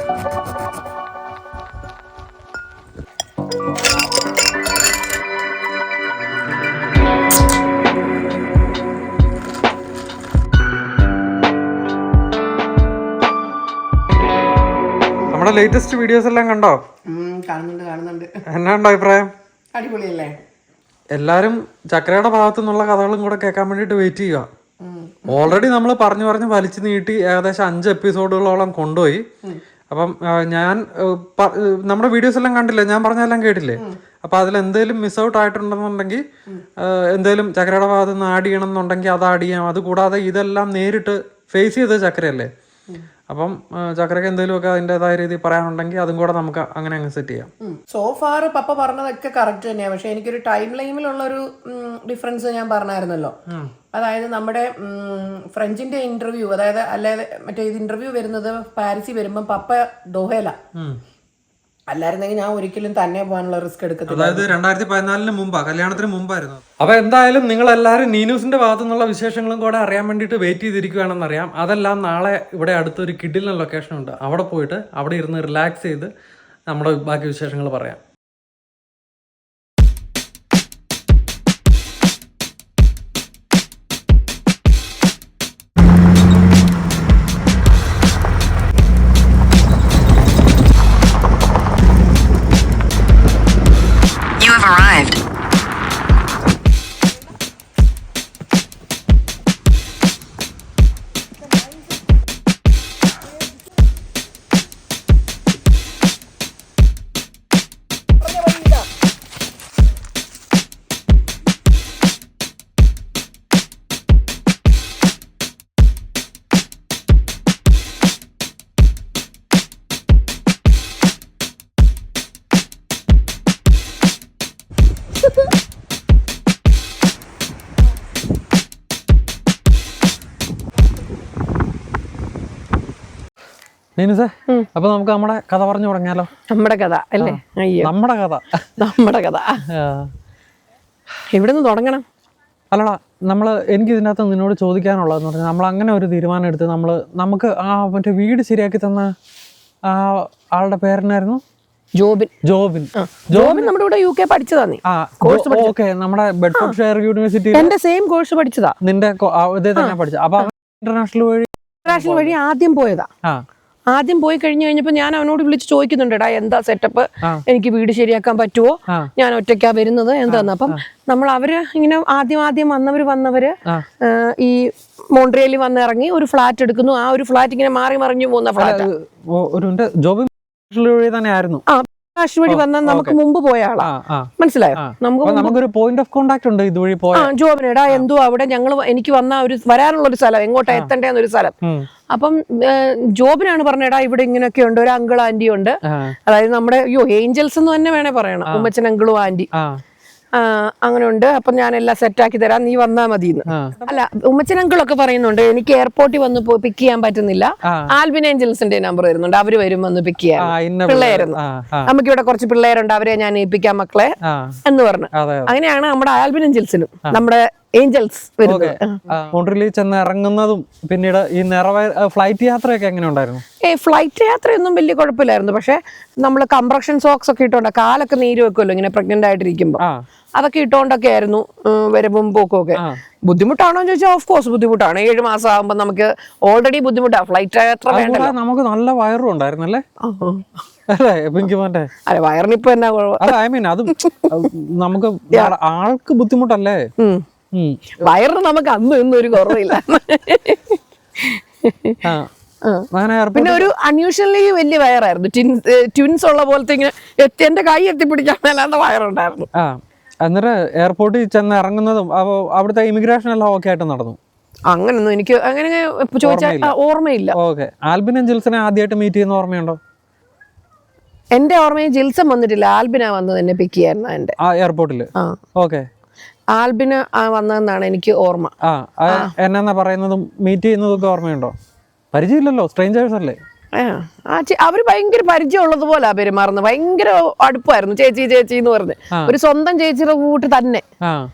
നമ്മുടെ latest videos എല്ലാം കണ്ടോ? കാണുന്നുണ്ട്. എന്നാണ്ടോ അഭിപ്രായം? അടിപൊളിയല്ലേ? എല്ലാരും ചക്രയുടെ ഭാഗത്തു നിന്നുള്ള കഥകളും കൂടെ കേൾക്കാൻ വേണ്ടിട്ട് വെയിറ്റ് ചെയ്യുക. ഓൾറെഡി നമ്മൾ പറഞ്ഞു വലിച്ചു നീട്ടി ഏകദേശം 5 എപ്പിസോഡുകളോളം കൊണ്ടുപോയി. അപ്പം ഞാൻ നമ്മുടെ വീഡിയോസ് എല്ലാം കണ്ടില്ലേ, ഞാൻ പറഞ്ഞെല്ലാം കേട്ടില്ലേ? അപ്പൊ അതിൽ എന്തെങ്കിലും മിസ് ഔട്ട് ആയിട്ടുണ്ടെന്നുണ്ടെങ്കിൽ എന്തെങ്കിലും ചക്രയുടെ ഭാഗത്ത് നിന്ന് ആഡ് ചെയ്യണം എന്നുണ്ടെങ്കിൽ അത് ആഡ് ചെയ്യാം. അത് കൂടാതെ ഇതെല്ലാം നേരിട്ട് ഫേസ് ചെയ്ത ചക്രയല്ലേ, അപ്പം ചക്രക്ക് എന്തെങ്കിലുമൊക്കെ അതിൻ്റെതായ രീതിയിൽ പറയാനുണ്ടെങ്കിൽ അതും കൂടെ നമുക്ക് അങ്ങനെ അങ്ങ് സെറ്റ് ചെയ്യാം. സോഫാർ പപ്പ പറഞ്ഞതൊക്കെ കറക്റ്റ് തന്നെയാണ്. പക്ഷെ എനിക്കൊരു ടൈം ലൈനിലുള്ളൊരു ഡിഫറൻസ് ഞാൻ പറഞ്ഞായിരുന്നല്ലോ. അതായത് നമ്മുടെ ഫ്രഞ്ചിന്റെ ഇന്റർവ്യൂ, അല്ലാതെ മറ്റേ ഇത് ഇന്റർവ്യൂ വരുന്നത് പാരീസിൽ വരുമ്പം പപ്പ ദോഹയില. അല്ലായിരുന്നെങ്കിൽ ഞാൻ ഒരിക്കലും തന്നെ പോകാനുള്ള റിസ്ക് എടുക്കത്തില്ല. അതായത് 2014 മുമ്പാ, കല്യാണത്തിന് മുമ്പായിരുന്നു. അപ്പൊ എന്തായാലും നിങ്ങൾ എല്ലാവരും നീനൂസിന്റെ ഭാഗത്തു നിന്നുള്ള വിശേഷങ്ങളും കൂടെ അറിയാൻ വേണ്ടിയിട്ട് വെയിറ്റ് ചെയ്തിരിക്കുകയാണെന്നറിയാം. അതെല്ലാം നാളെ ഇവിടെ അടുത്തൊരു കിഡിലിന് ലൊക്കേഷൻ ഉണ്ട്, അവിടെ പോയിട്ട് അവിടെ ഇരുന്ന് റിലാക്സ് ചെയ്ത് നമ്മുടെ ബാക്കി വിശേഷങ്ങൾ പറയാം. നീനുസേ, അപ്പൊ നമുക്ക് നമ്മുടെ കഥ പറഞ്ഞു തുടങ്ങിയാലോ? നമ്മുടെ കഥ അല്ലേ? നമ്മുടെ കഥ എവിടെ നിന്ന് തുടങ്ങണം? അല്ലടാ, എനിക്ക് ഇതിനകത്ത് നിന്നോട് ചോദിക്കാനുള്ളതെന്ന് പറഞ്ഞാൽ, നമ്മൾ അങ്ങനെ ഒരു തീരുമാനം എടുത്ത് നമുക്ക് ആ മറ്റേ വീട് ശരിയാക്കി തന്ന ആ ആളുടെ പേരെന്നായിരുന്നു? ജോബിൻ നമ്മുടെ കൂടെ UK പഠിച്ചതാണ്. ഓക്കെ, നമ്മുടെ ബെഡ്ഫോർഡ്ഷയർ യൂണിവേഴ്സിറ്റി എന്റെ സെയിം കോഴ്സ് പഠിച്ചതാ. നിന്റെ ഇതേ തന്നെ പഠിച്ച. അപ്പൊ ഇന്റർനാഷണൽ വഴി ആദ്യം പോയതാ. ആദ്യം പോയി കഴിഞ്ഞപ്പോൾ ഞാൻ അവനോട് വിളിച്ച് ചോദിക്കുന്നുണ്ട്, എടാ എന്താ സെറ്റപ്പ്, എനിക്ക് വീട് ശരിയാക്കാൻ പറ്റുമോ, ഞാൻ ഒറ്റയ്ക്കാ വരുന്നത് എന്താന്ന്. അപ്പം അവര് ഇങ്ങനെ ആദ്യം വന്നവര് ഈ മോൺട്രിയലിൽ വന്ന് ഇറങ്ങി ഒരു ഫ്ലാറ്റ് എടുക്കുന്നു. ആ ഒരു ഫ്ലാറ്റ് ഇങ്ങനെ മാറി മറിഞ്ഞു പോകുന്ന ഫ്ലാറ്റ് തന്നെയായിരുന്നു. വഴി വന്നാൽ നമുക്ക് മുമ്പ് പോയ ആളാ, മനസ്സിലായോ? നമുക്കൊരു പോയിന്റ് ഓഫ് കോണ്ടാക്ട് ഉണ്ട് ഇതുവഴി പോയ. ജോബിനെടാ എന്തോ അവിടെ എനിക്ക് വരാനുള്ള ഒരു സ്ഥലം, എങ്ങോട്ടാ എത്തണ്ടേന്നൊരു സ്ഥലം. അപ്പം ജോബിനാണ് പറഞ്ഞടാ ഇവിടെ ഇങ്ങനെയൊക്കെ ഉണ്ട്, ഒരു അങ്കിൾ ആന്റി ഉണ്ട്. അതായത് നമ്മുടെ ഏഞ്ചൽസ് എന്ന് തന്നെ വേണേ പറയണം, ഉമ്മച്ചൻ അങ്കിളും ആന്റി അങ്ങനെ ഉണ്ട്. അപ്പൊ ഞാൻ എല്ലാം സെറ്റാക്കി തരാം, നീ വന്നാ മതിന്ന്. അല്ല, ഉമ്മച്ചൻ അങ്കിളൊക്കെ പറയുന്നുണ്ട് എനിക്ക് എയർപോർട്ടിൽ വന്ന് പിക്ക് ചെയ്യാൻ പറ്റുന്നില്ല, ആൽബിൻ ഏഞ്ചൽസിന്റെ നമ്പർ വരുന്നുണ്ട്, അവര് വരും വന്ന് പിക്ക് ചെയ്യാൻ. പിള്ളേരുന്നു, നമുക്കിവിടെ കുറച്ച് പിള്ളേരുണ്ട്, അവരെ ഞാൻ ഏൽപ്പിക്കാം മക്കളെ എന്ന് പറഞ്ഞു. അങ്ങനെയാണ് നമ്മുടെ ആൽബിൻ ഏഞ്ചൽസിനും നമ്മുടെ ഏഞ്ചൽസ് മോൺട്രിയലിൽ ചെന്ന് ഇറങ്ങുന്നതും. പിന്നീട് ഈ ഫ്ലൈറ്റ് യാത്രയൊക്കെ എങ്ങനെ ഉണ്ടായിരുന്നു? ഫ്ലൈറ്റ് യാത്രയൊന്നും വലിയ കുഴപ്പമില്ലായിരുന്നു. പക്ഷെ നമ്മൾ കംപ്രഷൻ സോക്സ് ഒക്കെ ഇട്ടോണ്ട് കാലൊക്കെ നീര് വെക്കുമല്ലോ ഇങ്ങനെ പ്രഗ്നന്റ് ആയിട്ടിരിക്കുമ്പോ, അതൊക്കെ ഇട്ടോണ്ടൊക്കെ ആയിരുന്നു വരവും പോക്കും ഒക്കെ. ബുദ്ധിമുട്ടാണോ എന്ന് ചോദിച്ചാൽ ഓഫ് കോഴ്സ് ബുദ്ധിമുട്ടാണ്. 7 മാസം ആകുമ്പോൾ നമുക്ക് ഓൾറെഡി ബുദ്ധിമുട്ടാണ്. ഫ്ലൈറ്റ് യാത്ര വേണ്ട. നമുക്ക് നല്ല വയറും ഉണ്ടായിരുന്നല്ലേ? അല്ല, വയറിനിപ്പോ എന്നാ അത് നമുക്ക് ആൾക്ക് ബുദ്ധിമുട്ടല്ലേ? വയറിന് നമുക്ക് അന്നും ഇന്നും ഒരു കുറവില്ല. പിന്നെ ഒരു അൺയൂഷ്വലി വലിയ വയറായിരുന്നു. ട്വിൻസ് ഉള്ള പോലത്തെ ഇങ്ങനെ എന്റെ കൈ എത്തിപ്പിടിക്കാൻ മേലാത്ത വയറുണ്ടായിരുന്നു. എന്നിട്ട് എയർപോർട്ടിൽ ചെന്ന് ഇറങ്ങുന്നതും അവിടുത്തെ ഇമിഗ്രേഷൻ എല്ലാം ഓക്കെ ആയിട്ട് നടന്നു? അങ്ങനൊന്നും എനിക്ക് അങ്ങനെ ചോദിച്ചാൽ ഓർമ്മയില്ല. ഓക്കെ. ആൽബിൻ ഏഞ്ചൽസിനെ ആദ്യമായിട്ട് മീറ്റ് ചെയ്യുന്ന ഓർമ്മയുണ്ടോ? എന്റെ ഓർമ്മയിൽ ജിൽസൺ വന്നിട്ടില്ല, ആൽബിനാ വന്നത് എന്നെ പിക്ക് ചെയ്യായിരുന്നു എന്റെ എയർപോർട്ടിൽ. ഓക്കെ. ആൽബിന് വന്നതെന്നാണ് എനിക്ക് ഓർമ്മ. എന്നാ പറയുന്നതും മീറ്റ് ചെയ്യുന്നതൊക്കെ ഓർമ്മയുണ്ടോ? പരിചയമില്ലല്ലോ, സ്ട്രേഞ്ചേഴ്സ് അല്ലേ? അവര് ഭയങ്കര പരിചയമുള്ളത് പോലെ പെരുമാറുന്നത്. ഭയങ്കര അടുപ്പായിരുന്നു. ചേച്ചി എന്ന് പറഞ്ഞ് ഒരു സ്വന്തം ചേച്ചിയുടെ കൂട്ട് തന്നെ.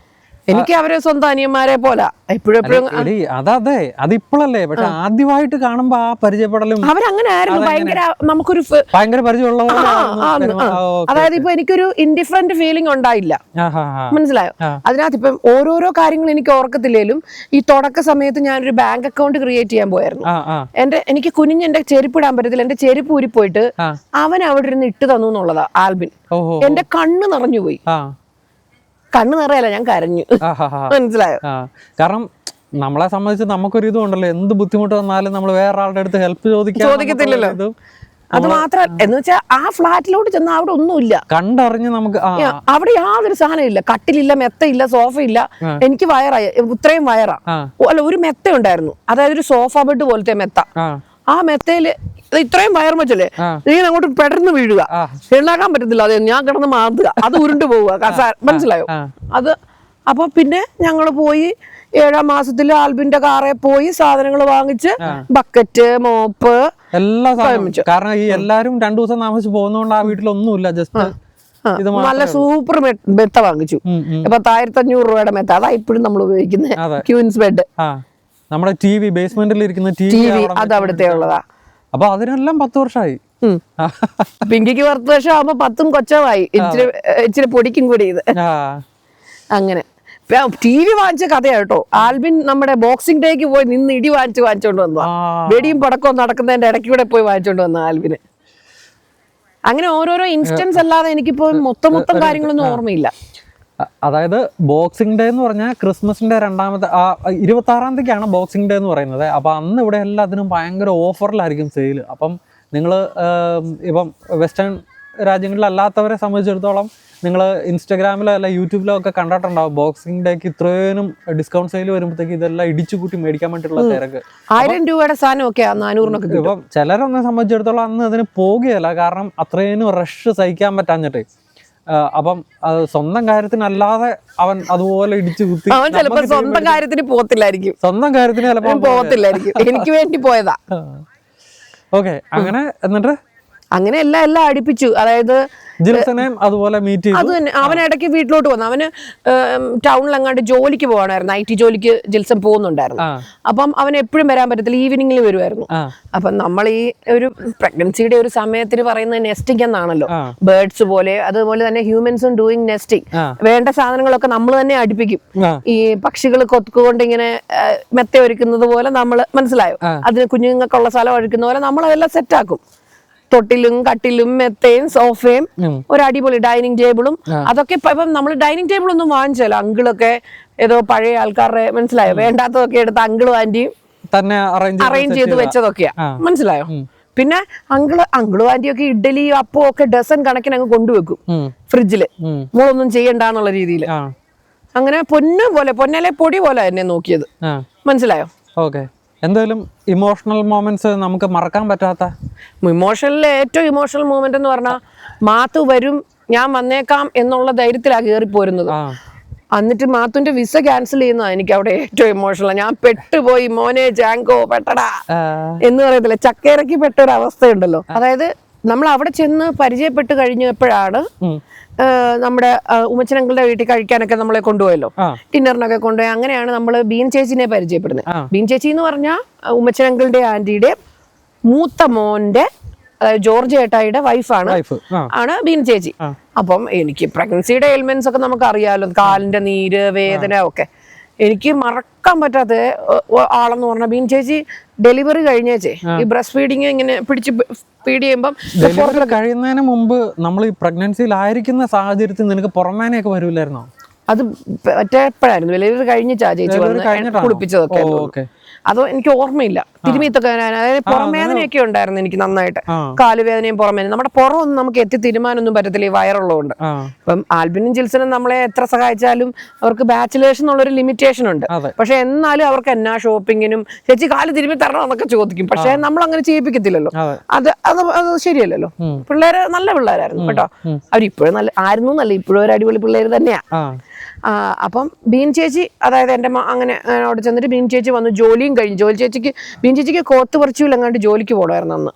എനിക്ക് അവരെ സ്വന്തം അനിയന്മാരെ പോലെ എപ്പോഴും അതെ അതിപ്പോഴല്ലേ, പക്ഷെ ആദ്യമായിട്ട് കാണുമ്പോ ആ പരിചയപ്പെടലും അവരങ്ങനെ ആയിരുന്നു. ഭയങ്കര നമുക്കൊരു ഭയങ്കര പരിചയമുള്ള അതായത് ഇപ്പൊ എനിക്കൊരു ഇൻഡിഫറന്റ് ഫീലിംഗ് ഉണ്ടായില്ല, മനസ്സിലായോ? അതിനകത്ത് ഇപ്പം ഓരോരോ കാര്യങ്ങൾ എനിക്ക് ഓർക്കത്തില്ലേലും ഈ തുടക്ക സമയത്ത് ഞാനൊരു ബാങ്ക് അക്കൗണ്ട് ക്രിയേറ്റ് ചെയ്യാൻ പോയായിരുന്നു. എനിക്ക് കുനിഞ്ഞ് എന്റെ ചെരുപ്പിടാൻ പറ്റത്തില്ല, എന്റെ ചെരുപ്പ് ഊരിപ്പോയിട്ട് അവൻ അവിടെ ഇരുന്ന് ഇട്ട് തന്നു എന്നുള്ളതാ ആൽബിൻ. എന്റെ കണ്ണ് നിറഞ്ഞുപോയി. കണ്ണ് നിറയല്ല, ഞാൻ കരഞ്ഞു, മനസ്സിലായോ? കാരണം നമ്മളെ സംബന്ധിച്ച് നമുക്കൊരു ഇതും ഉണ്ടല്ലോ, എന്ത് ബുദ്ധിമുട്ട് വന്നാലും നമ്മൾ വേറെ ആളുടെ അടുത്ത് ഹെൽപ്പ് ചോദിക്കത്തില്ലല്ലോ. അത് മാത്രം എന്ന് വെച്ചാൽ ആ ഫ്ലാറ്റിലോട്ട് ചെന്നാൽ അവിടെ ഒന്നുമില്ല, കണ്ടറിഞ്ഞ് നമുക്ക് അവിടെ യാതൊരു സാധനം ഇല്ല. കട്ടിലില്ല, മെത്തയില്ല, സോഫ ഇല്ല. എനിക്ക് വയറായി, ഇത്രയും വയറാ. അല്ല, ഒരു മെത്ത ഉണ്ടായിരുന്നു, അതായത് ഒരു സോഫ ബെഡ് പോലത്തെ മെത്ത. ആ മെത്തയില് ഇത്രയും വയർ വെച്ചല്ലേ, നീ അങ്ങോട്ട് പെടർന്ന് വീഴുക, എഴുന്നാക്കാൻ പറ്റത്തില്ല. അതെ, ഞാൻ കിടന്ന് മാന്തുക, അത് ഉരുണ്ടു പോവുക, മനസ്സിലായോ? അത് അപ്പൊ പിന്നെ ഞങ്ങള് പോയി 7ാം മാസത്തില് ആൽബിന്റെ കാറെ പോയി സാധനങ്ങൾ വാങ്ങിച്ച് ബക്കറ്റ്, മോപ്പ് എല്ലാ സാധനവും. കാരണം ഈ എല്ലാരും 2 ദിവസം താമസിച്ച് പോകുന്നതുകൊണ്ട് ആ വീട്ടിലൊന്നുമില്ല, ജസ്റ്റ് നല്ല സൂപ്പർ മെത്ത വാങ്ങിച്ചു. 1500 രൂപയുടെ മെത്ത, അതാ ഇപ്പോഴും നമ്മൾ ഉപയോഗിക്കുന്നത്, ക്യൂൻസ് ബെഡ്. നമ്മുടെ ടി.വി. ബേസ്മെന്റിൽ ഇരിക്കുന്ന ടി.വി. അത് അവിടുത്തെ ഉള്ളതാ. അപ്പൊ അതിനെല്ലാം 10 വർഷമായി. പിങ്കിക്ക് 10 വർഷം ആവുമ്പോ 10ഉം കൊച്ചമായി, ഇച്ചിരി പൊടിക്കും കൂടി ഇത്. അങ്ങനെ TV വാങ്ങിച്ച കഥയാട്ടോ. ആൽബിൻ നമ്മുടെ ബോക്സിംഗ് ഡേക്ക് പോയി നിന്ന് ഇടി വാങ്ങിച്ചോണ്ട് വന്നു. വെടിയും പടക്കവും നടക്കുന്നതിന്റെ ഇടയ്ക്കൂടെ പോയി വാങ്ങിച്ചോണ്ട് വന്നു ആൽബിന്. അങ്ങനെ ഓരോരോ ഇൻസ്റ്റൻസ് അല്ലാതെ എനിക്കിപ്പോ മൊത്തം കാര്യങ്ങളൊന്നും ഓർമ്മയില്ല. അതായത് ബോക്സിംഗ് ഡേ എന്ന് പറഞ്ഞാൽ ക്രിസ്മസിന്റെ 26-ാം തീയതിക്കാണ് ബോക്സിംഗ് ഡേ എന്ന് പറയുന്നത്. അപ്പൊ അന്ന് ഇവിടെ എല്ലാത്തിനും ഭയങ്കര ഓഫറിലായിരിക്കും സെയിൽ. അപ്പം നിങ്ങൾ ഇപ്പം വെസ്റ്റേൺ രാജ്യങ്ങളിലല്ലാത്തവരെ സംബന്ധിച്ചിടത്തോളം നിങ്ങൾ ഇൻസ്റ്റാഗ്രാമിലോ അല്ല യൂട്യൂബിലോ ഒക്കെ കണ്ടിട്ടുണ്ടാവും, ബോക്സിംഗ് ഡേക്ക് ഇത്രയും ഡിസ്കൗണ്ട് സെയിൽ വരുമ്പോഴത്തേക്ക് ഇതെല്ലാം ഇടിച്ചു കൂട്ടി മേടിക്കാൻ വേണ്ടിയിട്ടുള്ള തിരക്ക്. 1000 രൂപയുടെ സാധനമൊക്കെ 400 ഇപ്പം ചിലരൊന്നും സംബന്ധിച്ചിടത്തോളം അന്ന് അതിന് പോകുകയല്ല, കാരണം അത്രയും റഷ് സഹിക്കാൻ പറ്റാഞ്ഞിട്ട്. അപ്പം സ്വന്തം കാര്യത്തിനല്ലാതെ അവൻ അതുപോലെ ഇടിച്ചു കുത്തി, അവൻ ചിലപ്പോ സ്വന്തം കാര്യത്തിന് പോകത്തില്ലായിരിക്കും, സ്വന്തം കാര്യത്തിന് ചിലപ്പോ പോകത്തില്ലായിരിക്കും, എനിക്ക് വേണ്ടി പോയതാ. ഓക്കെ, അങ്ങനെ എന്നിട്ട് അങ്ങനെ എല്ലാം അടുപ്പിച്ചു. അതായത് ജിൽസനെയും അതുപോലെ മീറ്റ് ചെയ്തു. അത് തന്നെ, അവൻ ഇടയ്ക്ക് വീട്ടിലോട്ട് വന്നു. അവന് ടൗണിലെങ്ങാണ്ട് ജോലിക്ക് പോകണമായിരുന്നു, IT ജോലിക്ക് ജിൽസൺ പോകുന്നുണ്ടായിരുന്നു. അപ്പം അവൻ എപ്പോഴും വരാൻ പറ്റത്തില്ല, ഈവനിങ്ങിൽ വരുമായിരുന്നു. അപ്പം നമ്മൾ ഈ ഒരു പ്രഗ്നൻസിയുടെ ഒരു സമയത്തിന് പറയുന്നത് നെസ്റ്റിംഗ് എന്നാണല്ലോ, ബേർഡ്സ് പോലെ. അതുപോലെ തന്നെ ഹ്യൂമൻസും ഡൂയിങ് നെസ്റ്റിംഗ്. വേണ്ട സാധനങ്ങളൊക്കെ നമ്മൾ തന്നെ അടുപ്പിക്കും. ഈ പക്ഷികൾ കൊത്തുകൊണ്ട് ഇങ്ങനെ മെത്ത ഒരുക്കുന്നത് പോലെ നമ്മൾ, മനസ്സിലായോ? അതിന് കുഞ്ഞുങ്ങൾക്കുള്ള സ്ഥലം ഒഴുക്കുന്ന പോലെ നമ്മൾ അതെല്ലാം സെറ്റാക്കും. തൊട്ടിലും കട്ടിലും മെത്തയും സോഫയും ഒരു അടിപൊളി ഡൈനിങ് ടേബിളും. അതൊക്കെ ഇപ്പം നമ്മൾ ഡൈനിങ് ടേബിൾ ഒന്നും വാങ്ങിച്ചല്ലോ, അങ്കിളൊക്കെ ഏതോ പഴയ ആൾക്കാരുടെ, മനസ്സിലായോ, വേണ്ടാത്തതൊക്കെ എടുത്ത് അങ്കിളും ആന്റിയും തന്നെ അറേഞ്ച് ചെയ്ത് വെച്ചതൊക്കെയാ, മനസ്സിലായോ? പിന്നെ അങ്കിളും ആന്റിയൊക്കെ ഇഡ്ഡലിയും അപ്പവും ഒക്കെ ഡസൻ കണക്കിന് അങ്ങ് കൊണ്ടുവെക്കും ഫ്രിഡ്ജില്, നമ്മളൊന്നും ചെയ്യണ്ടെന്നുള്ള രീതിയിൽ. അങ്ങനെ പൊന്നലെ പൊടി പോലെ എന്നെ നോക്കിയത്, മനസ്സിലായോ? ഓക്കെ. എന്തായാലും ഇമോഷണൽ മൊമെന്റ്സ് നമുക്ക് മറക്കാൻ പറ്റാത്ത, ഇമോഷണലിലെ ഏറ്റവും ഇമോഷണൽ മൂമെന്റ് എന്ന് പറഞ്ഞാൽ മാത്തു വരും, ഞാൻ വന്നേക്കാം എന്നുള്ള ധൈര്യത്തിലാണ് കയറിപ്പോരുന്നത്. എന്നിട്ട് മാത്തുന്റെ വിസ ക്യാൻസൽ ചെയ്യുന്നതാണ് എനിക്ക് അവിടെ ഏറ്റവും ഇമോഷണൽ. ഞാൻ പെട്ടുപോയി, മോനെ ജാങ്കോ പെട്ടടാ എന്ന് പറയത്തില്ല, ചക്കേറക്കി പെട്ട ഒരു അവസ്ഥയുണ്ടല്ലോ. അതായത് നമ്മൾ അവിടെ ചെന്ന് പരിചയപ്പെട്ട് കഴിഞ്ഞപ്പോഴാണ് നമ്മുടെ ഉമ്മച്ചനങ്ങളുടെ വീട്ടിൽ കഴിക്കാനൊക്കെ നമ്മളെ കൊണ്ടുപോയല്ലോ, ഡിന്നറിനൊക്കെ കൊണ്ടുപോയി. അങ്ങനെയാണ് നമ്മൾ ബീൻ ചേച്ചിനെ പരിചയപ്പെടുന്നത്. ബീൻ ചേച്ചി എന്ന് പറഞ്ഞാൽ ഉമ്മച്ചനങ്ങളുടെ ആന്റിയുടെ മൂത്ത മോന്റെ, അതായത് ജോർജ് ഏട്ടായിയുടെ വൈഫാണ് ബീൻ ചേച്ചി. അപ്പം എനിക്ക് പ്രഗ്നൻസിയുടെ എലിമെന്റ്സ് ഒക്കെ നമുക്ക് അറിയാമല്ലോ, കാലിന്റെ നീര്, വേദന ഒക്കെ. എനിക്ക് മറക്കാൻ പറ്റാത്ത ആളെന്ന് പറഞ്ഞാൽ ബീൻ ചേച്ചി ഡെലിവറി കഴിഞ്ഞേച്ചേ ഈ ബ്രസ്റ്റ് ഫീഡിങ് ഇങ്ങനെ പിടിച്ച് ഫീഡ് ചെയ്യുമ്പം കഴിയുന്നതിന് മുമ്പ് നമ്മൾ ഈ പ്രഗ്നൻസിയിലായിരിക്കുന്ന സാഹചര്യത്തിൽ നിനക്ക് പുറമേനെയൊക്കെ വരൂലായിരുന്നോ? അത് എപ്പോഴായിരുന്നു ഡെലിവറി കഴിഞ്ഞിട്ടാ ചേച്ചി വന്ന് കുളിപ്പിച്ചതൊക്കെ. അതോ എനിക്ക് ഓർമ്മയില്ല. തിരുമീത്തൊക്കെ, അതായത് പുറമേദനയൊക്കെ ഉണ്ടായിരുന്നു എനിക്ക് നന്നായിട്ട്, കാലുവേദനയും പുറമേദന. നമ്മുടെ പുറമൊന്നും നമുക്ക് എത്തി തീരുമാനമൊന്നും പറ്റത്തില്ല ഈ വയറുള്ളതുകൊണ്ട്. ഇപ്പം ആൽബിനും ജിൽസനും നമ്മളെ എത്ര സഹായിച്ചാലും അവർക്ക് ബാച്ചിലേഴ്സ് എന്നുള്ളൊരു ലിമിറ്റേഷൻ ഉണ്ട്. പക്ഷെ എന്നാലും അവർക്ക് എന്നാ ഷോപ്പിങ്ങിനും ചേച്ചി കാല് തിരുമ്മി തരണം എന്നൊക്കെ ചോദിക്കും. പക്ഷെ നമ്മൾ അങ്ങനെ ചെയ്യിപ്പിക്കത്തില്ലല്ലോ, അത് ശരിയല്ലല്ലോ. പിള്ളേര് നല്ല പിള്ളേരായിരുന്നു കേട്ടോ, അവരിപ്പോഴും നല്ല ആയിരുന്നു, നല്ല ഇപ്പോഴും ഒരു അടിപൊളി പിള്ളേര് തന്നെയാ. അപ്പം ബീൻ ചേച്ചി, അതായത് എൻ്റെ അങ്ങനെ അവിടെ ചെന്നിട്ട് ബീൻ ചേച്ചി വന്നു, ജോലിയും കഴിഞ്ഞു. ബീൻ ചേച്ചിക്ക് കോത്ത് പറിച്ചിലെങ്ങാണ്ട് ജോലിക്ക് പോകണമായിരുന്നു അന്ന്.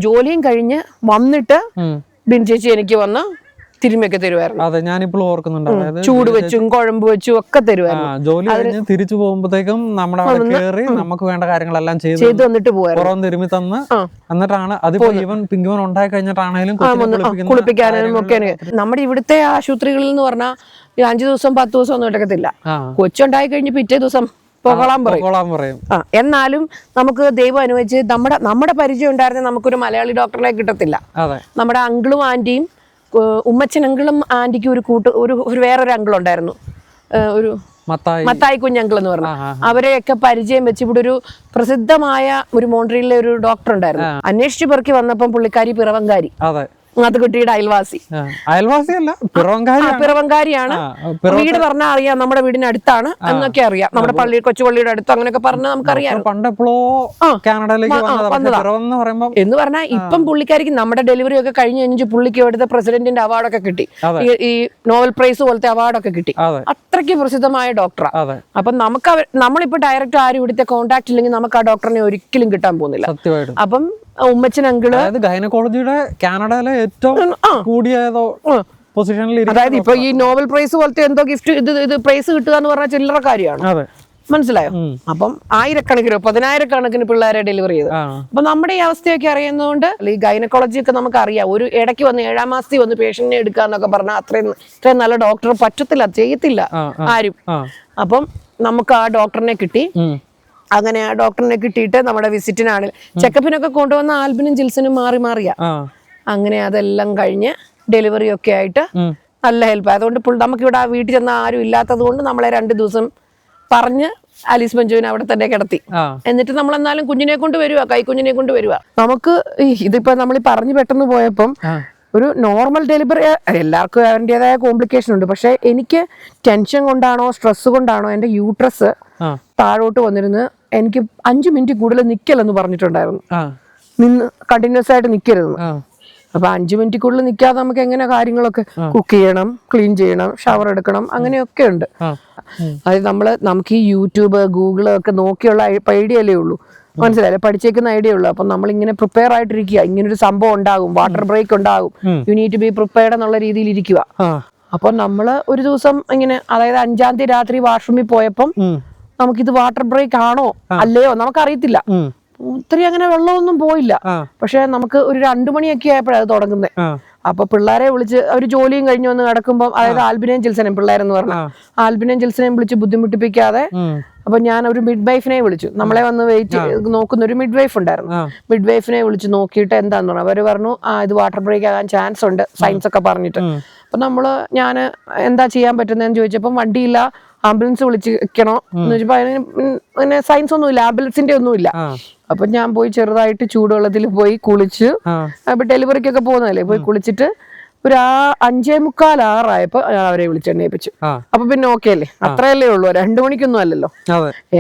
ജോലിയും കഴിഞ്ഞ് വന്നിട്ട് ബീൻ ചേച്ചി എനിക്ക് വന്ന് തിരുമ്മിയൊക്കെ തരുമായിരുന്നു. അതെ, ഞാനിപ്പോൾ ഓർക്കുന്നുണ്ട്. അതായത് ചൂട് വെച്ചും കുഴമ്പ് വെച്ചും ഒക്കെ തരുമായിരുന്നു. ജോലി കഴിഞ്ഞ് തിരിച്ചു പോകുമ്പോഴത്തേക്കും നമ്മുടെ അവിടെ കയറി നമുക്ക് വേണ്ട കാര്യങ്ങളെല്ലാം ചെയ്ത് വന്നിട്ട് പോയായിരുന്നു. പുറം തിരുമ്മി തന്ന് എന്നിട്ടാണ് അതിപ്പോ ഈവൻ പിങ്കുവൻ ഉണ്ടായി കഴിഞ്ഞിട്ടാണെങ്കിലും കുളിപ്പിക്കാനും ഒക്കെ. നമ്മുടെ ഇവിടുത്തെ ആശുപത്രികളിൽ എന്ന് പറഞ്ഞാൽ 5 ദിവസം 10 ദിവസം ഒന്നും എടുക്കത്തില്ല. കൊച്ചുണ്ടായി കഴിഞ്ഞ് പിറ്റേ ദിവസം പോകോളാൻ പറയും. എന്നാലും നമുക്ക് ദൈവം അനുവദിച്ച് നമ്മുടെ പരിചയം ഉണ്ടായിരുന്ന നമുക്കൊരു മലയാളി ഡോക്ടറിനെ കിട്ടത്തില്ല. നമ്മുടെ അങ്കിളും ആന്റിയും ഉമ്മച്ചൻ അങ്കിളും ആന്റിക്കും ഒരു വേറൊരു അങ്കിൾ ഉണ്ടായിരുന്നു, ഒരു മത്തായി കുഞ്ഞങ്കിൾ എന്ന് പറഞ്ഞു. അവരെയൊക്കെ പരിചയം വെച്ച് ഇവിടെ ഒരു പ്രസിദ്ധമായ ഒരു മോൺട്രിയിലെ ഒരു ഡോക്ടർ ഉണ്ടായിരുന്നു. അന്വേഷിച്ചു പെറുക്കി വന്നപ്പം പുള്ളിക്കാരി പിറവങ്കാരി, മാത്തുക്കുട്ടിയുടെ അയൽവാസിയല്ല, പിറവങ്കാരിയാണ്. വീട് പറഞ്ഞാൽ അറിയാം, നമ്മുടെ വീടിന് അടുത്താണ് എന്നൊക്കെ അറിയാം. നമ്മുടെ കൊച്ചുപള്ളിയുടെ അടുത്ത് അങ്ങനെയൊക്കെ പറഞ്ഞാൽ നമുക്കറിയാം. എന്ന് പറഞ്ഞാൽ ഇപ്പം പുള്ളിക്കാരിക്ക് നമ്മുടെ ഡെലിവറി ഒക്കെ കഴിഞ്ഞ് കഴിഞ്ഞ് പുള്ളിക്ക് എടുത്ത പ്രസിഡന്റിന്റെ അവാർഡൊക്കെ കിട്ടി, ഈ നോബൽ പ്രൈസ് പോലത്തെ അവാർഡൊക്കെ കിട്ടി. അത്രയ്ക്ക് പ്രസിദ്ധമായ ഡോക്ടറാണ്. അപ്പൊ നമ്മളിപ്പോ ഡയറക്റ്റ് ആരും ഇവിടുത്തെ കോൺടാക്ട് ഇല്ലെങ്കിൽ നമുക്ക് ആ ഡോക്ടറിനെ ഒരിക്കലും കിട്ടാൻ പോകുന്നില്ല. അപ്പം ഉമ്മച്ചൻ അങ്കിള് ഗൈനക്കോളജിയുടെ കാനഡയിലെ ഏറ്റവും കൂടിയതോ പൊസിഷനിൽ, അതായത് ഇപ്പൊ ഈ നോബൽ പ്രൈസ് പോലത്തെ എന്തോ ഗിഫ്റ്റ് ഇത് പ്രൈസ് കിട്ടുക എന്ന് പറഞ്ഞാൽ ചില്ലറ കാര്യമാണ്, മനസ്സിലായോ? അപ്പം 1000-10,000 പിള്ളേരെ ഡെലിവറി ചെയ്ത്. അപ്പൊ നമ്മുടെ ഈ അവസ്ഥയൊക്കെ അറിയുന്നതുകൊണ്ട് ഈ ഗൈനക്കോളജി ഒക്കെ നമുക്ക് അറിയാം. ഒരു ഇടയ്ക്ക് വന്ന് 7-ാം മാസത്തിൽ വന്ന് പേഷ്യന്റിനെ എടുക്കാന്നൊക്കെ പറഞ്ഞാൽ ഇത്രയും നല്ല ഡോക്ടർ പറ്റത്തില്ല, ചെയ്യത്തില്ല ആരും. അപ്പം നമുക്ക് ആ ഡോക്ടറിനെ കിട്ടി. അങ്ങനെ ആ ഡോക്ടറിനെ കിട്ടിയിട്ട് നമ്മുടെ വിസിറ്റിനാണ് ചെക്കപ്പിനൊക്കെ കൊണ്ടുവന്ന ആൽബിനും ജിൽസനും മാറിയാ. അങ്ങനെ അതെല്ലാം കഴിഞ്ഞ് ഡെലിവറി ഒക്കെ ആയിട്ട് നല്ല ഹെൽപ്പ്. അതുകൊണ്ട് നമുക്കിവിടെ വീട്ടിൽ ചെന്ന ആരും ഇല്ലാത്തത് കൊണ്ട് നമ്മളെ 2 ദിവസം പറഞ്ഞ് ആലീസ് മഞ്ജുവിനെ അവിടെ തന്നെ കിടത്തി. എന്നിട്ട് നമ്മൾ എന്നാലും കുഞ്ഞിനെ കൊണ്ട് വരുക, കൈക്കുഞ്ഞിനെ കൊണ്ട് വരുക. നമുക്ക് ഇതിപ്പോ നമ്മൾ പറഞ്ഞു പെട്ടെന്ന് പോയപ്പം ഒരു നോർമൽ ഡെലിവറി എല്ലാവർക്കും അതിൻ്റെതായ കോംപ്ലിക്കേഷൻ ഉണ്ട്. പക്ഷെ എനിക്ക് ടെൻഷൻ കൊണ്ടാണോ സ്ട്രെസ് കൊണ്ടാണോ എൻ്റെ യൂട്രസ് താഴോട്ട് വന്നിരുന്ന് എനിക്ക് 5 മിനിറ്റ് കൂടുതൽ നിൽക്കലെന്ന് പറഞ്ഞിട്ടുണ്ടായിരുന്നു. കണ്ടിന്യൂസ് ആയിട്ട് നിൽക്കരുതെന്ന്. അപ്പൊ 5 മിനിറ്റ് കൂടുതൽ നിൽക്കാതെ നമുക്ക് എങ്ങനെ കാര്യങ്ങളൊക്കെ കുക്ക് ചെയ്യണം, ക്ലീൻ ചെയ്യണം, ഷവർ എടുക്കണം, അങ്ങനെയൊക്കെ ഉണ്ട്. അതായത് നമുക്ക് ഈ യൂട്യൂബ് ഗൂഗിള് ഒക്കെ നോക്കിയുള്ള ഐഡിയ അല്ലേ ഉള്ളൂ, മനസ്സിലായില്ലേ? പഠിച്ചേക്കുന്ന ഐഡിയ ഉള്ളൂ. അപ്പൊ നമ്മളിങ്ങനെ പ്രിപ്പയർ ആയിട്ടിരിക്കുക, ഇങ്ങനൊരു സംഭവം ഉണ്ടാകും, വാട്ടർ ബ്രേക്ക് ഉണ്ടാകും, you need to be prepared എന്നുള്ള രീതിയിൽ ഇരിക്കുക. അപ്പൊ നമ്മള് ഒരു ദിവസം ഇങ്ങനെ, അതായത് 5-ാം തീയതി രാത്രി വാഷ്റൂമിൽ പോയപ്പം നമുക്കിത് വാട്ടർ ബ്രേക്ക് ആണോ അല്ലയോ നമുക്കറിയത്തില്ല. ഒത്തിരി അങ്ങനെ വെള്ളമൊന്നും പോയില്ല. പക്ഷെ നമുക്ക് ഒരു 2 മണിയൊക്കെ ആയപ്പോഴത് തുടങ്ങുന്നത്. അപ്പൊ പിള്ളേരെ വിളിച്ച് അവർ ജോലിയും കഴിഞ്ഞ് വന്ന് കിടക്കുമ്പോൾ, അതായത് ആൽബിനെയും ജിൽസനെയും പിള്ളേരെന്ന് പറഞ്ഞാൽ ആൽബിനെയും ജിൽസനെയും വിളിച്ച് ബുദ്ധിമുട്ടിപ്പിക്കാതെ അപ്പൊ ഞാൻ ഒരു മിഡ് വൈഫിനെ വിളിച്ചു. നമ്മളെ വന്ന് വെയിറ്റ് നോക്കുന്ന ഒരു മിഡ് വൈഫ് ഉണ്ടായിരുന്നു. മിഡ് വൈഫിനെ വിളിച്ച് നോക്കിയിട്ട് എന്താന്ന് പറഞ്ഞു. അവര് പറഞ്ഞു ഇത് വാട്ടർ ബ്രേക്ക് ആകാൻ ചാൻസ് ഉണ്ട്, സയൻസ് ഒക്കെ പറഞ്ഞിട്ട്. അപ്പൊ ഞാൻ എന്താ ചെയ്യാൻ പറ്റുന്നതെന്ന് ചോദിച്ചപ്പം വണ്ടിയില്ല, ആംബുലൻസ് വിളിച്ചിരിക്കണോ എന്ന് ചോദിച്ചപ്പോ അതിന് സയൻസ് ഒന്നുമില്ല, ആംബുലൻസിന്റെ ഒന്നുമില്ല. അപ്പൊ ഞാൻ പോയി ചെറുതായിട്ട് ചൂടുവെള്ളത്തിൽ പോയി കുളിച്ച്, അപ്പൊ ഡെലിവറിക്കൊക്കെ പോകുന്നതല്ലേ, പോയി കുളിച്ചിട്ട് ഒരു 5:45-6 അവരെ വിളിച്ചെണ്ണയിപ്പിച്ചു. അപ്പൊ പിന്നെ ഓക്കെ അല്ലേ, അത്രയല്ലേ ഉള്ളൂ, 2 മണിക്കൊന്നും അല്ലല്ലോ.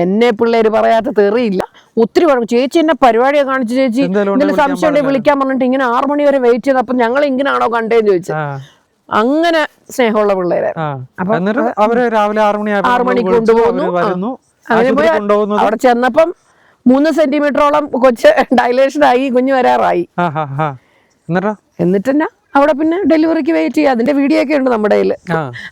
എന്നെ പിള്ളേര് പറയാത്ത തെറിയില്ല. ഒത്തിരി പറഞ്ഞു, ചേച്ചി എന്നെ പരിപാടിയെ കാണിച്ചു, ചേച്ചി എന്തെങ്കിലും സംശയം ഉണ്ടെങ്കിൽ വിളിക്കാൻ പറഞ്ഞിട്ട് ഇങ്ങനെ 6 മണി വരെ വെയിറ്റ് ചെയ്ത്. അപ്പൊ ഞങ്ങൾ ഇങ്ങനെയാണോ കണ്ടേന്ന് ചോദിച്ചു. അങ്ങനെ സ്നേഹമുള്ള പിള്ളേരായിരുന്നു. അവര് രാവിലെ 6 മണിക്ക് കൊണ്ടുപോകുന്നു. അങ്ങനെ പോയി അവിടെ ചെന്നപ്പം 3 സെന്റിമീറ്ററോളം കൊച്ച് ഡൈലേഷൻ ആയി, കുഞ്ഞ് വരാറായി. എന്നിട്ട് അവിടെ പിന്നെ ഡെലിവറിക്ക് വെയിറ്റ് ചെയ്യുക. അതിന്റെ വീഡിയോ ഒക്കെ ഉണ്ട് നമ്മുടെ കയ്യിൽ.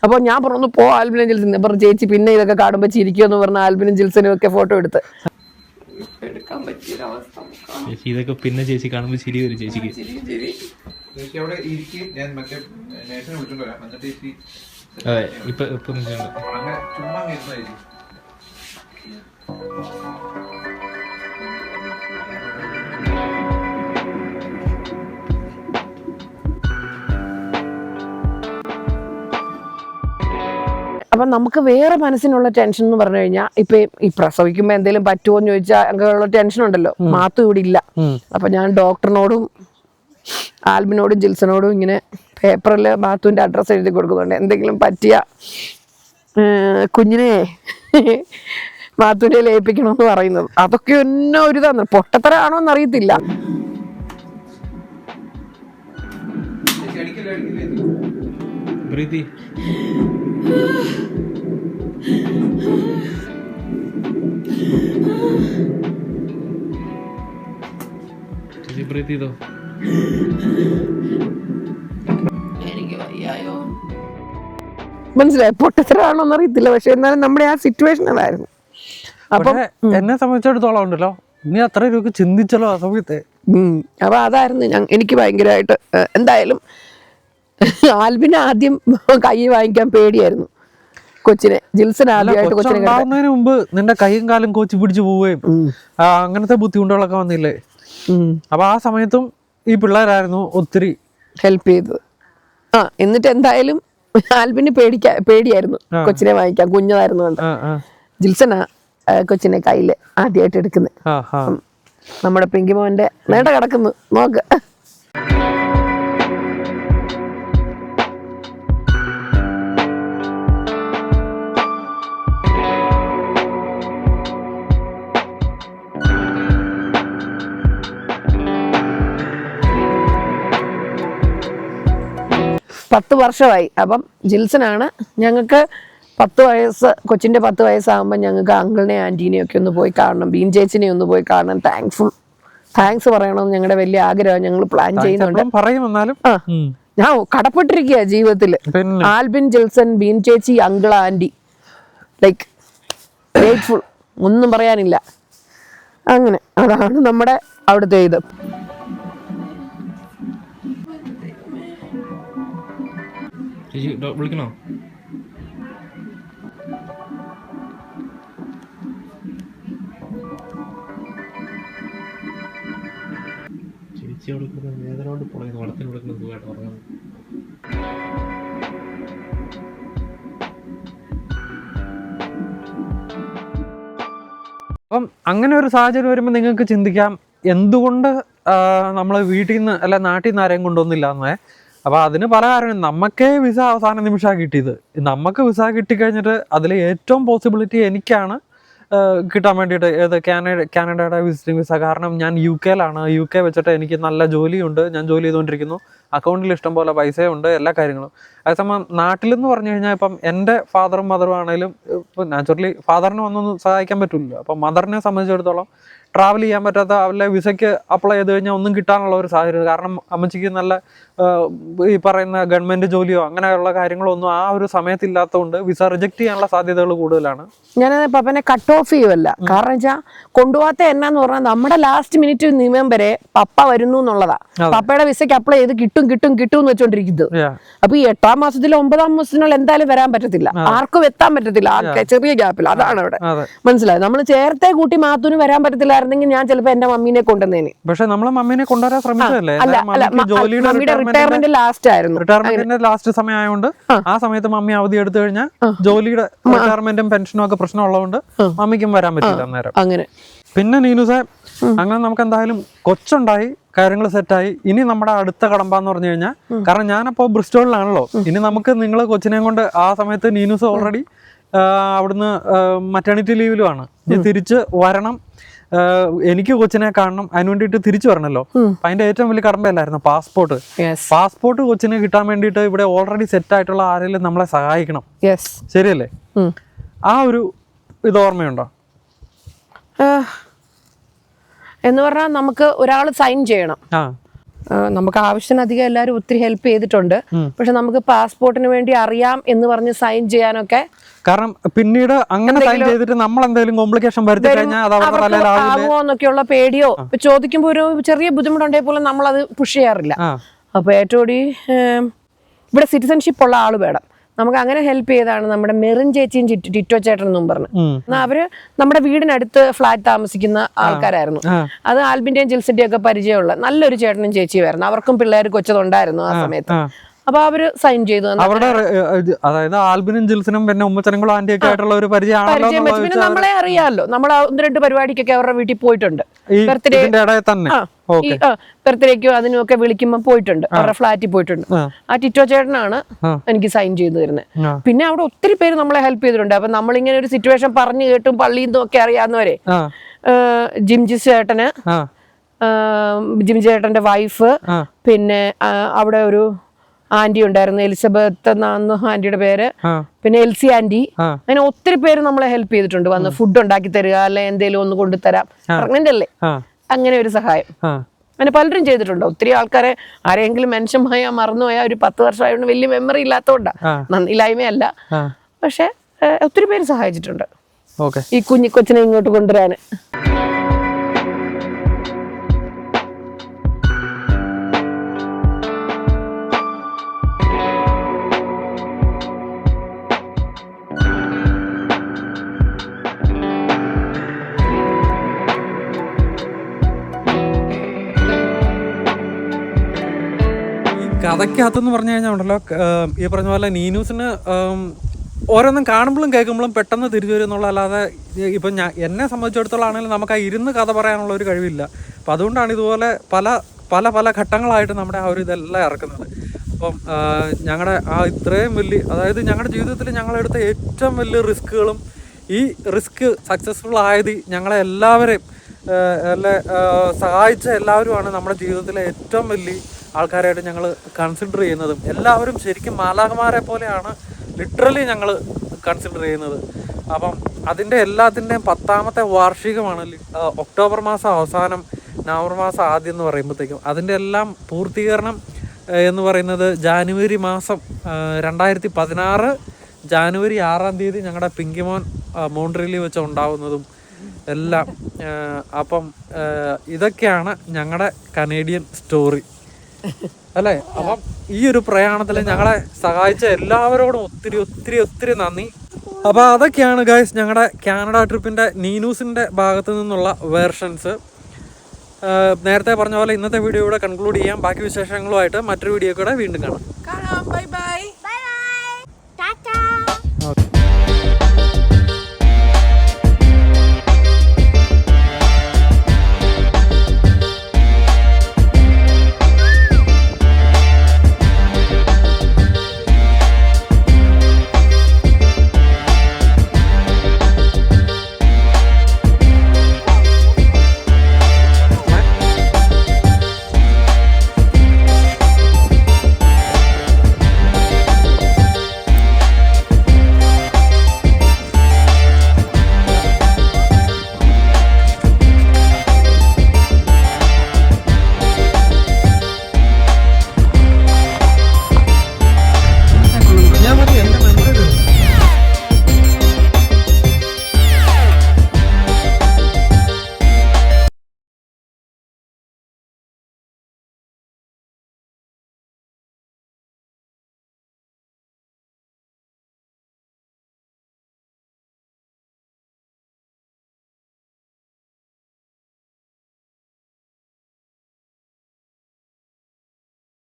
അപ്പൊ ഞാൻ പറഞ്ഞു പോ ആൽബിനും ജിൽസനും പറഞ്ഞു, ചേച്ചി പിന്നെ ഇതൊക്കെ കാണുമ്പോ ചിരിക്കുമെന്ന് പറഞ്ഞ ആൽബിനും ജിൽസനും ഒക്കെ ഫോട്ടോ എടുത്ത് എടുക്കാൻ പറ്റിയൊരവസ്ഥ. ഇതൊക്കെ പിന്നെ ചേച്ചി കാണുമ്പോ ചിരി വരും ചേച്ചിക്ക്. അതെ, ഇപ്പൊ അപ്പൊ നമുക്ക് വേറെ മനസ്സിനുള്ള ടെൻഷൻ എന്ന് പറഞ്ഞു കഴിഞ്ഞാൽ, ഇപ്പൊ ഈ പ്രസവിക്കുമ്പോ എന്തെങ്കിലും പറ്റുമോ എന്ന് ചോദിച്ചാൽ അങ്ങനെയുള്ള ടെൻഷൻ ഉണ്ടല്ലോ. മാത്തു ഇവിടെ ഇല്ല. അപ്പൊ ഞാൻ ഡോക്ടറിനോടും ആൽബിനോടും ജിൽസനോടും ഇങ്ങനെ പേപ്പറിൽ മാത്തുവിന്റെ അഡ്രസ്സ് എഴുതി കൊടുക്കുന്നുണ്ട്. എന്തെങ്കിലും പറ്റിയ കുഞ്ഞിനെ മാത്തുവിനെ ലയിപ്പിക്കണമെന്ന് പറയുന്നത്. അതൊക്കെ ഒന്നും ഒരു ഇതാണ്, പൊട്ടത്തരാണോ എന്നറിയത്തില്ല. എനിക്ക് വയ്യായോ. മനസ്സിലായി, പൊട്ടത്തരാണോന്ന് അറിയത്തില്ല, പക്ഷെ എന്നാലും നമ്മുടെ ആ സിറ്റുവേഷൻ അതായിരുന്നു. അപ്പം എന്നെ സംബന്ധിച്ചിടത്തോളം ഉണ്ടല്ലോ, നീ അത്ര രൂപ ചിന്തിച്ചല്ലോ ആ സമയത്തെ. അപ്പൊ അതായിരുന്നു എനിക്ക് ഭയങ്കരമായിട്ട്. എന്തായാലും ആൽബിന് ആദ്യം കൈ വാങ്ങിക്കാൻ പേടിയായിരുന്നു കൊച്ചിനെ. ജിൽസൺ ആദ്യമായിട്ട് കൊച്ചിനെ ഉണ്ടാവുന്നതിന് മുമ്പ് നിന്റെ കൈയും കാലും കോച്ചി പിടിച്ചു പോവുകയും അങ്ങനത്തെ ബുദ്ധിമുട്ടുകളൊക്കെ വന്നില്ലേ. അപ്പൊ ആ സമയത്തും ഈ പിള്ളേരായിരുന്നു ഒത്തിരി ഹെൽപ്പ് ചെയ്തത്. എന്നിട്ട് എന്തായാലും ആൽബിന് പേടിയായിരുന്നു കൊച്ചിനെ വാങ്ങിക്കാൻ, കുഞ്ഞതായിരുന്നു കൊണ്ട്. ജിൽസനാ കൊച്ചിനെ കയ്യില് ആദ്യമായിട്ട് എടുക്കുന്നത്. നമ്മുടെ പിങ്കിമോന്റെ നേട കിടക്കുന്നു, നോക്ക്. പത്ത് വർഷമായി. അപ്പം ജിൽസനാണ് ഞങ്ങൾക്ക് 10 വയസ്സ്, കൊച്ചിൻ്റെ 10 വയസ്സാകുമ്പോൾ ഞങ്ങൾക്ക് അങ്കിളിനെ ആൻറ്റീനെയും ഒക്കെ ഒന്ന് പോയി കാണണം, ബീൻ ചേച്ചിനെ ഒന്ന് പോയി കാണണം. താങ്ക്സ് പറയണമെന്ന് ഞങ്ങളുടെ വലിയ ആഗ്രഹം. ഞങ്ങൾ പ്ലാൻ ചെയ്യുന്നുണ്ട്. ഞാൻ കടപ്പെട്ടിരിക്കുക ജീവിതത്തില്. ആൽബിൻ, ജിൽസൺ, ബീൻ ചേച്ചി, അങ്കിൾ, ആൻറ്റി, ലൈക്ക് ഗ്രേറ്റ്ഫുൾ, ഒന്നും പറയാനില്ല. അങ്ങനെ അതാണ് നമ്മുടെ അവിടുത്തെ ഇത്. വിളിക്കണോ? ചേച്ചി വേദനോട് പോയത് വളത്തിന് കൊടുക്കുന്നത് സുഖമായിട്ട് പറഞ്ഞു. അപ്പം അങ്ങനെ ഒരു സാഹചര്യം വരുമ്പോൾ നിങ്ങൾക്ക് ചിന്തിക്കാം, എന്തുകൊണ്ട് നമ്മൾ വീട്ടിൽ നിന്ന് അല്ല നാട്ടിൽ നിന്ന് ആരെയും കൊണ്ടുവന്നില്ല എന്നേ. അപ്പോൾ അതിന് പല കാരണം. നമുക്കേ വിസ അവസാന നിമിഷമാണ് കിട്ടിയത്. നമുക്ക് വിസ കിട്ടിക്കഴിഞ്ഞിട്ട് അതിൽ ഏറ്റവും പോസിബിലിറ്റി എനിക്കാണ് കിട്ടാൻ വേണ്ടിയിട്ട്. കാനഡയുടെ വിസിറ്റിംഗ് വിസ. കാരണം ഞാൻ UK വെച്ചിട്ട് എനിക്ക് നല്ല ജോലിയുണ്ട്, ഞാൻ ജോലി ചെയ്തുകൊണ്ടിരിക്കുന്നു, അക്കൗണ്ടിൽ ഇഷ്ടംപോലെ പൈസയുണ്ട്, എല്ലാ കാര്യങ്ങളും. അതേസമയം നാട്ടിലെന്ന് പറഞ്ഞു കഴിഞ്ഞാൽ ഇപ്പം എൻ്റെ ഫാദറും മദറും ആണെങ്കിലും ഇപ്പം നാച്ചുറലി ഫാദറിന് വന്നൊന്നും സഹായിക്കാൻ പറ്റില്ലല്ലോ. അപ്പം മദറിനെ സംബന്ധിച്ചിടത്തോളം ട്രാവൽ ചെയ്യാൻ പറ്റാത്ത, അവരുടെ വിസയ്ക്ക് അപ്ലൈ ചെയ്ത് കഴിഞ്ഞാൽ ഒന്നും കിട്ടാനുള്ള ഒരു സാഹചര്യം. കാരണം അമ്മച്ചിക്ക് നല്ല ഈ പറയുന്ന ഗവൺമെൻറ് ജോലിയോ അങ്ങനെയുള്ള കാര്യങ്ങളോ ഒന്നും ആ ഒരു സമയത്തില്ലാത്തതുകൊണ്ട് വിസ റിജക്റ്റ് ചെയ്യാനുള്ള സാധ്യതകൾ കൂടുതലാണ്. ഞാൻ പപ്പനെ കട്ട് ഓഫ് ചെയ്യുമല്ല. കാരണം വെച്ചാൽ കൊണ്ടുപോകാത്ത എന്നാന്ന് പറഞ്ഞാൽ നമ്മുടെ ലാസ്റ്റ് മിനിറ്റ് നിയമം വരെ പപ്പ വരുന്നു എന്നുള്ളതാ. പപ്പയുടെ വിസയ്ക്ക് അപ്ലൈ ചെയ്ത് കിട്ടും എന്ന് വെച്ചോണ്ടിരിക്കുന്നത്. അപ്പൊ ഈ 8-ാം മാസത്തിലോ 9-ാം മാസത്തിനുള്ള എന്തായാലും വരാൻ പറ്റത്തില്ല, ആർക്കും എത്താൻ പറ്റത്തില്ല. ആ ചെറിയ ഗ്യാപ്പിൽ അതാണ് അവിടെ മനസ്സിലായത്. നമ്മൾ ചേർത്തെ കൂട്ടി മാത്തൂന് വരാൻ പറ്റത്തില്ലായിരുന്നെങ്കിൽ ഞാൻ ചിലപ്പോ എന്റെ മമ്മീനെ കൊണ്ടുവന്നേനെ. പക്ഷെ നമ്മളെ മമ്മീനെ കൊണ്ടുവരാൻ ശ്രമിച്ചതല്ലേ. മമ്മിയുടെ റിട്ടയർമെന്റ് ലാസ്റ്റ് ആയിരുന്നു. റിട്ടയർമെന്റിന്റെ ലാസ്റ്റ് സമയമായതുകൊണ്ട് ആ സമയത്ത് മമ്മി അവധി എടുത്തു കഴിഞ്ഞാൽ ജോലിയുടെ റിട്ടയർമെന്റും പെൻഷനും ഒക്കെ പ്രശ്നമുള്ളതുകൊണ്ട് മമ്മിക്കും വരാൻ പറ്റില്ല അന്നേരം. അങ്ങനെ പിന്നെ നീനുസേ, അങ്ങനെ നമുക്ക് എന്തായാലും കൊച്ചുണ്ടായി, കാര്യങ്ങൾ സെറ്റായി. ഇനി നമ്മുടെ അടുത്ത കടമ്പാന്ന് പറഞ്ഞു കഴിഞ്ഞാൽ, കാരണം ഞാനപ്പോ ബ്രിസ്റ്റോളിലാണല്ലോ, ഇനി നമുക്ക് നിങ്ങൾ കൊച്ചിനെയും കൊണ്ട് ആ സമയത്ത് നീനുസ് ഓൾറെഡി അവിടുന്ന് മറ്റേണിറ്റി ലീവിലുമാണ്. ഇനി തിരിച്ച് വരണം, എനിക്ക് കൊച്ചിനെ കാണണം, അതിന് വേണ്ടിയിട്ട് തിരിച്ചു വരണല്ലോ. അതിന്റെ ഏറ്റവും വലിയ കടമ്പയല്ലായിരുന്നു പാസ്പോർട്ട് കൊച്ചിനെ കിട്ടാൻ വേണ്ടിയിട്ട് ഇവിടെ ഓൾറെഡി സെറ്റ് ആയിട്ടുള്ള ആരെങ്കിലും നമ്മളെ സഹായിക്കണം. ശരിയല്ലേ? ആ ഒരു ഇത് ഓർമ്മയുണ്ടോ? എന്ന് പറഞ്ഞാൽ നമുക്ക് ഒരാൾ സൈൻ ചെയ്യണം. നമുക്ക് ആവശ്യത്തിനധികം എല്ലാവരും ഒത്തിരി ഹെൽപ്പ് ചെയ്തിട്ടുണ്ട്. പക്ഷെ നമുക്ക് പാസ്പോർട്ടിന് വേണ്ടി അറിയാം എന്ന് പറഞ്ഞ് സൈൻ ചെയ്യാനൊക്കെ, കാരണം പിന്നീട് അങ്ങനെ സൈൻ ചെയ്തിട്ട് നമ്മൾ എന്തെങ്കിലും കോംപ്ലിക്കേഷൻ വരുത്തി കഴിഞ്ഞാൽ ആവുമോന്നൊക്കെയുള്ള പേടിയോ, ചോദിക്കുമ്പോൾ ഒരു ചെറിയ ബുദ്ധിമുട്ടുണ്ടെങ്കിൽ പോലും നമ്മൾ അത് പുഷ് ചെയ്യാറില്ല. അപ്പൊ ഏറ്റവും കൂടി ഇവിടെ സിറ്റിസൺഷിപ്പ് ഉള്ള ആള് വേണം. നമുക്ക് അങ്ങനെ ഹെൽപ്പ് ചെയ്താണ് നമ്മുടെ മെറിൻ ചേച്ചിയും ടിറ്റോ ചേട്ടൻ എന്നും പറഞ്ഞു. അവര് നമ്മുടെ വീടിനടുത്ത് ഫ്ലാറ്റ് താമസിക്കുന്ന ആൾക്കാരായിരുന്നു. അത് ആൽബിന്റെയും ജിൽസിന്റെയും ഒക്കെ പരിചയമുള്ള നല്ലൊരു ചേട്ടനും ചേച്ചിയുമായിരുന്നു. അവർക്കും പിള്ളേർ കൊച്ചതുണ്ടായിരുന്നു ആ സമയത്ത്. അപ്പൊ അവര് സൈൻ ചെയ്തു. അവരുടെ അതായത് ആൽബിനും ജിൽസിനും പിന്നെ ഉമ്മച്ചനങ്ങളും ആന്റിയൊക്കെ ആയിട്ടുള്ള ഒരു പരിചയം. പിന്നെ നമ്മളെ അറിയാമല്ലോ, നമ്മൾ 1-2 പരിപാടിക്കൊക്കെ അവരുടെ വീട്ടിൽ പോയിട്ടുണ്ട്. ബർത്ത്ഡേക്കും അതിനുമൊക്കെ വിളിക്കുമ്പോൾ പോയിട്ടുണ്ട്, അവരുടെ ഫ്ലാറ്റിൽ പോയിട്ടുണ്ട്. ആ ടിറ്റോ ചേട്ടനാണ് എനിക്ക് സൈൻ ചെയ്തു തരുന്നത്. പിന്നെ അവിടെ ഒത്തിരി പേര് നമ്മളെ ഹെൽപ്പ് ചെയ്തിട്ടുണ്ട്. അപ്പൊ നമ്മളിങ്ങനെ ഒരു സിറ്റുവേഷൻ പറഞ്ഞു കേട്ടും പള്ളിയിൽ നിന്നും ഒക്കെ അറിയാവുന്നവരെ, ജിംജി ചേട്ടന്റെ വൈഫ്, പിന്നെ അവിടെ ഒരു ആന്റി ഉണ്ടായിരുന്നു, എലിസബത്ത് എന്നാണ് ആന്റിയുടെ പേര്, പിന്നെ എൽസി ആന്റി. അങ്ങനെ ഒത്തിരി പേര് നമ്മളെ ഹെൽപ്പ് ചെയ്തിട്ടുണ്ട്. വന്ന് ഫുഡ് ഉണ്ടാക്കി തരിക, അല്ലെ എന്തെങ്കിലും ഒന്ന് കൊണ്ടുതരാം, പ്രഗ്നന്റ് അല്ലേ, അങ്ങനെ ഒരു സഹായം. അങ്ങനെ പലരും ചെയ്തിട്ടുണ്ട്. ഒത്തിരി ആൾക്കാരെ ആരെങ്കിലും മെൻഷൻ പോയാൽ മറന്നുപോയാൽ ഒരു 10 വർഷമായതുകൊണ്ട് വലിയ മെമ്മറി ഇല്ലാത്തതുകൊണ്ടാണ്, നന്ദിയില്ലായ്മയല്ല. പക്ഷെ ഒത്തിരി പേര് സഹായിച്ചിട്ടുണ്ട് ഈ കൊച്ചിനെ ഇങ്ങോട്ട് കൊണ്ടുവരാൻ. കഥയ്ക്കകത്തെന്ന് പറഞ്ഞു കഴിഞ്ഞാൽ ഉണ്ടല്ലോ, ഈ പറഞ്ഞ പോലെ നീനൂസിന് ഓരോന്നും കാണുമ്പോഴും കേൾക്കുമ്പോഴും പെട്ടെന്ന് തിരിച്ചു വരും എന്നുള്ള, അല്ലാതെ ഇപ്പം എന്നെ സംബന്ധിച്ചിടത്തോളം ആണെങ്കിലും നമുക്ക് ആ ഇരുന്ന് കഥ പറയാനുള്ള ഒരു കഴിവില്ല. അപ്പം അതുകൊണ്ടാണ് ഇതുപോലെ പല പല പല ഘട്ടങ്ങളായിട്ട് നമ്മുടെ ആ ഒരു ഇതെല്ലാം ഇറക്കുന്നത്. അപ്പം ഞങ്ങളുടെ ആ ഇത്രയും വലിയ, അതായത് ഞങ്ങളുടെ ജീവിതത്തിൽ ഞങ്ങളെടുത്ത ഏറ്റവും വലിയ റിസ്ക്കുകളും ഈ റിസ്ക് സക്സസ്ഫുൾ ആയത് ഞങ്ങളെ എല്ലാവരെയും സഹായിച്ച എല്ലാവരുമാണ് നമ്മുടെ ജീവിതത്തിലെ ഏറ്റവും വലിയ ആൾക്കാരായിട്ട് ഞങ്ങൾ കൺസിഡർ ചെയ്യുന്നതും. എല്ലാവരും ശരിക്കും മാലാഖമാരെ പോലെയാണ് ലിറ്ററലി ഞങ്ങൾ കൺസിഡർ ചെയ്യുന്നത്. അപ്പം അതിൻ്റെ എല്ലാത്തിൻ്റെയും 10ാമത്തെ വാർഷികമാണ് ഒക്ടോബർ മാസം അവസാനം നവംബർ മാസം ആദ്യം എന്ന് പറയുമ്പോഴത്തേക്കും. അതിൻ്റെ എല്ലാം പൂർത്തീകരണം എന്ന് പറയുന്നത് ജാനുവരി മാസം 2016 ജാനുവരി 6-ാം തീയതി ഞങ്ങളുടെ പിങ്കിമോൻ മോൺട്രിയലിൽ വെച്ച് ഉണ്ടാവുന്നതും എല്ലാം. അപ്പം ഇതൊക്കെയാണ് ഞങ്ങളുടെ കനേഡിയൻ സ്റ്റോറി അല്ലേ. അപ്പം ഈ ഒരു പ്രയാണത്തിൽ ഞങ്ങളെ സഹായിച്ച എല്ലാവരോടും ഒത്തിരി ഒത്തിരി ഒത്തിരി നന്ദി. അപ്പോൾ അതൊക്കെയാണ് ഗൈസ് ഞങ്ങളുടെ കാനഡ ട്രിപ്പിൻ്റെ നീനൂസിൻ്റെ ഭാഗത്തു നിന്നുള്ള വേർഷൻസ്. നേരത്തെ പറഞ്ഞ പോലെ ഇന്നത്തെ വീഡിയോ ഇവിടെ കൺക്ലൂഡ് ചെയ്യാം. ബാക്കി വിശേഷങ്ങളുമായിട്ട് മറ്റൊരു വീഡിയോ കൂടെ വീണ്ടും കാണാം. Bye bye.